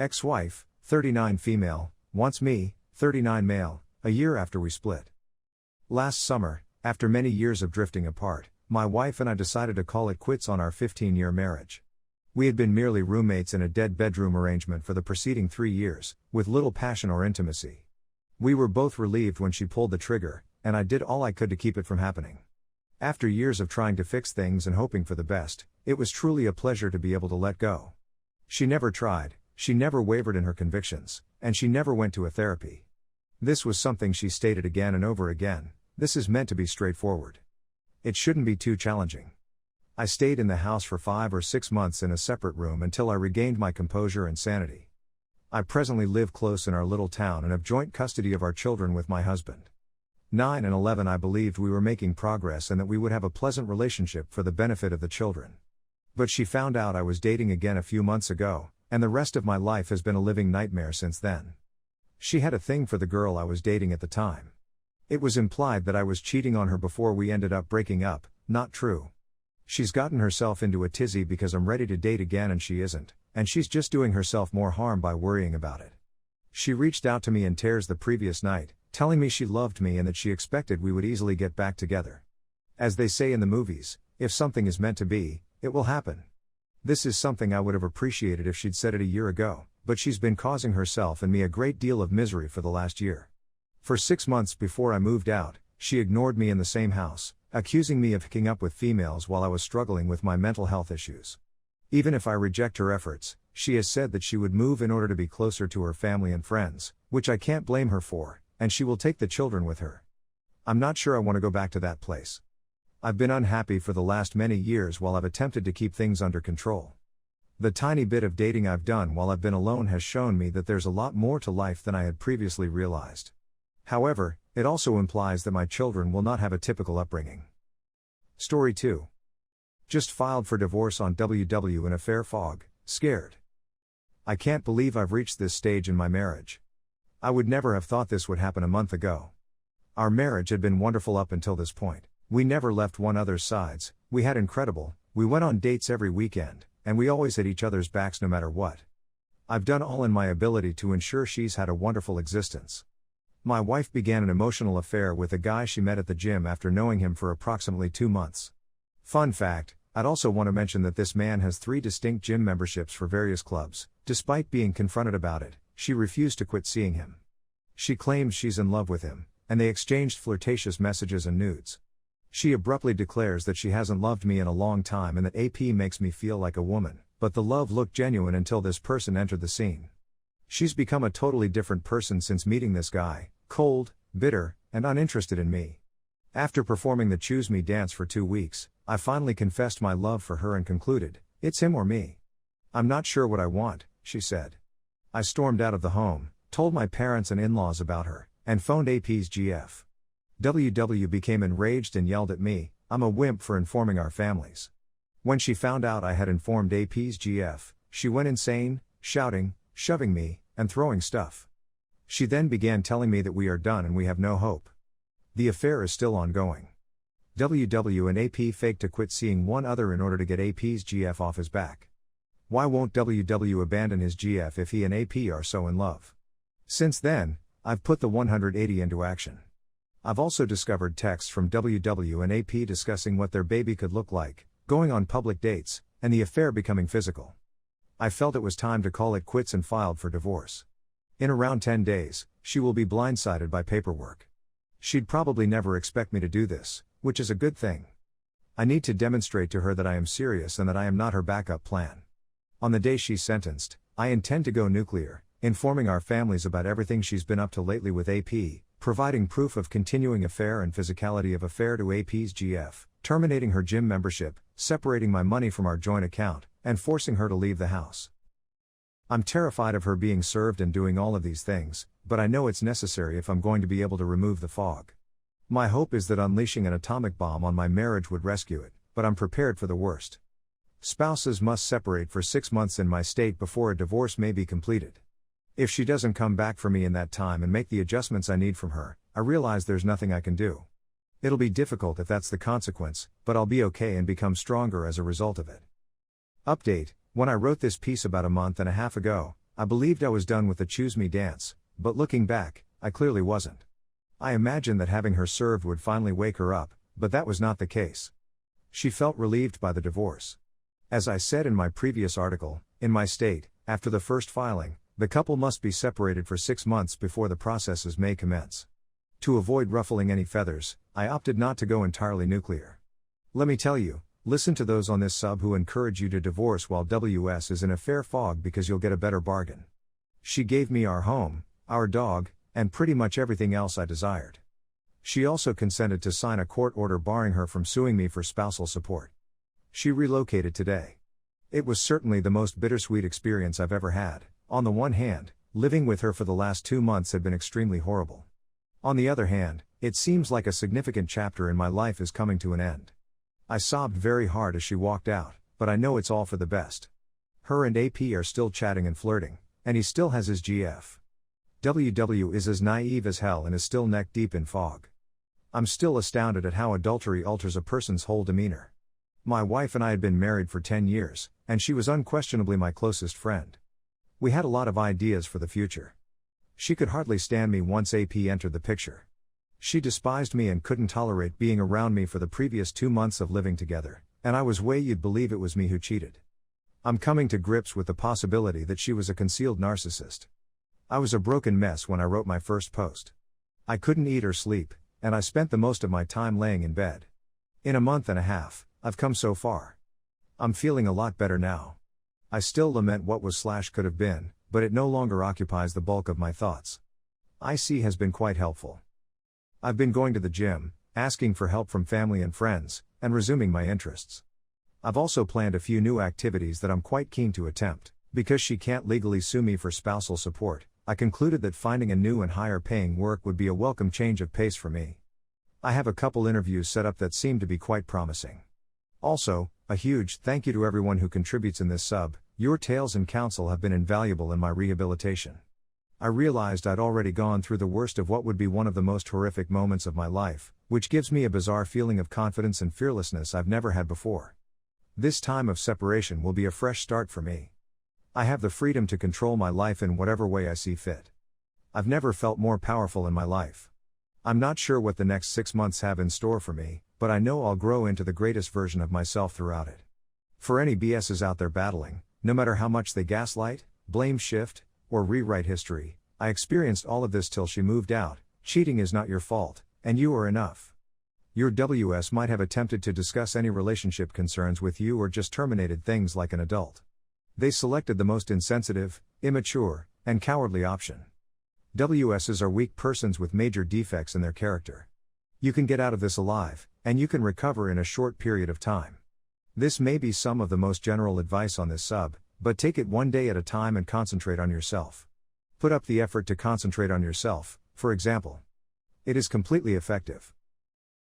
Ex-wife, 39 female, wants me, 39 male, a year after we split. Last summer, after many years of drifting apart, my wife and I decided to call it quits on our 15-year marriage. We had been merely roommates in a dead bedroom arrangement for the preceding 3 years, with little passion or intimacy. We were both relieved when she pulled the trigger, and I did all I could to keep it from happening. After years of trying to fix things and hoping for the best, it was truly a pleasure to be able to let go. She never tried, she never wavered in her convictions, and she never went to a therapy. This was something she stated again and over again: this is meant to be straightforward. It shouldn't be too challenging. I stayed in the house for 5 or 6 months in a separate room until I regained my composure and sanity. I presently live close in our little town and have joint custody of our children with my husband. 9 and 11 I believed we were making progress and that we would have a pleasant relationship for the benefit of the children. But she found out I was dating again a few months ago, and the rest of my life has been a living nightmare since then. She had a thing for the girl I was dating at the time. It was implied that I was cheating on her before we ended up breaking up. Not true. She's gotten herself into a tizzy because I'm ready to date again and she isn't, and she's just doing herself more harm by worrying about it. She reached out to me in tears the previous night, telling me she loved me and that she expected we would easily get back together. As they say in the movies, if something is meant to be, it will happen. This is something I would have appreciated if she'd said it a year ago, but she's been causing herself and me a great deal of misery for the last year. For 6 months before I moved out, she ignored me in the same house, accusing me of hooking up with females while I was struggling with my mental health issues. Even if I reject her efforts, she has said that she would move in order to be closer to her family and friends, which I can't blame her for, and she will take the children with her. I'm not sure I want to go back to that place. I've been unhappy for the last many years while I've attempted to keep things under control. The tiny bit of dating I've done while I've been alone has shown me that there's a lot more to life than I had previously realized. However, it also implies that my children will not have a typical upbringing. Story 2. Just filed for divorce on WW in affair fog, scared. I can't believe I've reached this stage in my marriage. I would never have thought this would happen a month ago. Our marriage had been wonderful up until this point. We never left one another's sides, we had incredible, we went on dates every weekend, and we always had each other's backs no matter what. I've done all in my ability to ensure she's had a wonderful existence. My wife began an emotional affair with a guy she met at the gym after knowing him for approximately 2 months. Fun fact, I'd also want to mention that this man has 3 distinct gym memberships for various clubs. Despite being confronted about it, she refused to quit seeing him. She claims she's in love with him, and they exchanged flirtatious messages and nudes. She abruptly declares that she hasn't loved me in a long time and that AP makes me feel like a woman, but the love looked genuine until this person entered the scene. She's become a totally different person since meeting this guy, cold, bitter, and uninterested in me. After performing the Choose Me dance for 2 weeks, I finally confessed my love for her and concluded, it's him or me. I'm not sure what I want, she said. I stormed out of the home, told my parents and in-laws about her, and phoned AP's GF. WW became enraged and yelled at me, I'm a wimp for informing our families. When she found out I had informed AP's GF, she went insane, shouting, shoving me, and throwing stuff. She then began telling me that we are done and we have no hope. The affair is still ongoing. WW and AP faked to quit seeing one other in order to get AP's GF off his back. Why won't WW abandon his GF if he and AP are so in love? Since then, I've put the 180 into action. I've also discovered texts from WW and AP discussing what their baby could look like, going on public dates, and the affair becoming physical. I felt it was time to call it quits and filed for divorce. In around 10 days, she will be blindsided by paperwork. She'd probably never expect me to do this, which is a good thing. I need to demonstrate to her that I am serious and that I am not her backup plan. On the day she's sentenced, I intend to go nuclear, informing our families about everything she's been up to lately with AP, providing proof of continuing affair and physicality of affair to AP's GF, terminating her gym membership, separating my money from our joint account, and forcing her to leave the house. I'm terrified of her being served and doing all of these things, but I know it's necessary if I'm going to be able to remove the fog. My hope is that unleashing an atomic bomb on my marriage would rescue it, but I'm prepared for the worst. Spouses must separate for 6 months in my state before a divorce may be completed. If she doesn't come back for me in that time and make the adjustments I need from her, I realize there's nothing I can do. It'll be difficult if that's the consequence, but I'll be okay and become stronger as a result of it. Update: when I wrote this piece about a month and a half ago, I believed I was done with the choose me dance, but looking back, I clearly wasn't. I imagined that having her served would finally wake her up, but that was not the case. She felt relieved by the divorce. As I said in my previous article, in my state, after the first filing, the couple must be separated for 6 months before the processes may commence. To avoid ruffling any feathers, I opted not to go entirely nuclear. Let me tell you, listen to those on this sub who encourage you to divorce while WS is in a fair fog because you'll get a better bargain. She gave me our home, our dog, and pretty much everything else I desired. She also consented to sign a court order barring her from suing me for spousal support. She relocated today. It was certainly the most bittersweet experience I've ever had. On the one hand, living with her for the last 2 months had been extremely horrible. On the other hand, it seems like a significant chapter in my life is coming to an end. I sobbed very hard as she walked out, but I know it's all for the best. Her and AP are still chatting and flirting, and he still has his GF. WW is as naive as hell and is still neck deep in fog. I'm still astounded at how adultery alters a person's whole demeanor. My wife and I had been married for 10 years, and she was unquestionably my closest friend. We had a lot of ideas for the future. She could hardly stand me once AP entered the picture. She despised me and couldn't tolerate being around me for the previous 2 months of living together, and I was way you'd believe it was me who cheated. I'm coming to grips with the possibility that she was a concealed narcissist. I was a broken mess when I wrote my first post. I couldn't eat or sleep, and I spent the most of my time laying in bed. In a month and a half, I've come so far. I'm feeling a lot better now. I still lament what was / could have been, but it no longer occupies the bulk of my thoughts. IC has been quite helpful. I've been going to the gym, asking for help from family and friends, and resuming my interests. I've also planned a few new activities that I'm quite keen to attempt. Because she can't legally sue me for spousal support, I concluded that finding a new and higher paying work would be a welcome change of pace for me. I have a couple interviews set up that seem to be quite promising. Also, a huge thank you to everyone who contributes in this sub. Your tales and counsel have been invaluable in my rehabilitation. I realized I'd already gone through the worst of what would be one of the most horrific moments of my life, which gives me a bizarre feeling of confidence and fearlessness I've never had before. This time of separation will be a fresh start for me. I have the freedom to control my life in whatever way I see fit. I've never felt more powerful in my life. I'm not sure what the next 6 months have in store for me, but I know I'll grow into the greatest version of myself throughout it. For any BSs out there battling, no matter how much they gaslight, blame shift, or rewrite history, I experienced all of this till she moved out. Cheating is not your fault, and you are enough. Your WS might have attempted to discuss any relationship concerns with you or just terminated things like an adult. They selected the most insensitive, immature, and cowardly option. WSs are weak persons with major defects in their character. You can get out of this alive, and you can recover in a short period of time. This may be some of the most general advice on this sub, but take it one day at a time and concentrate on yourself. Put up the effort to concentrate on yourself, for example. It is completely effective.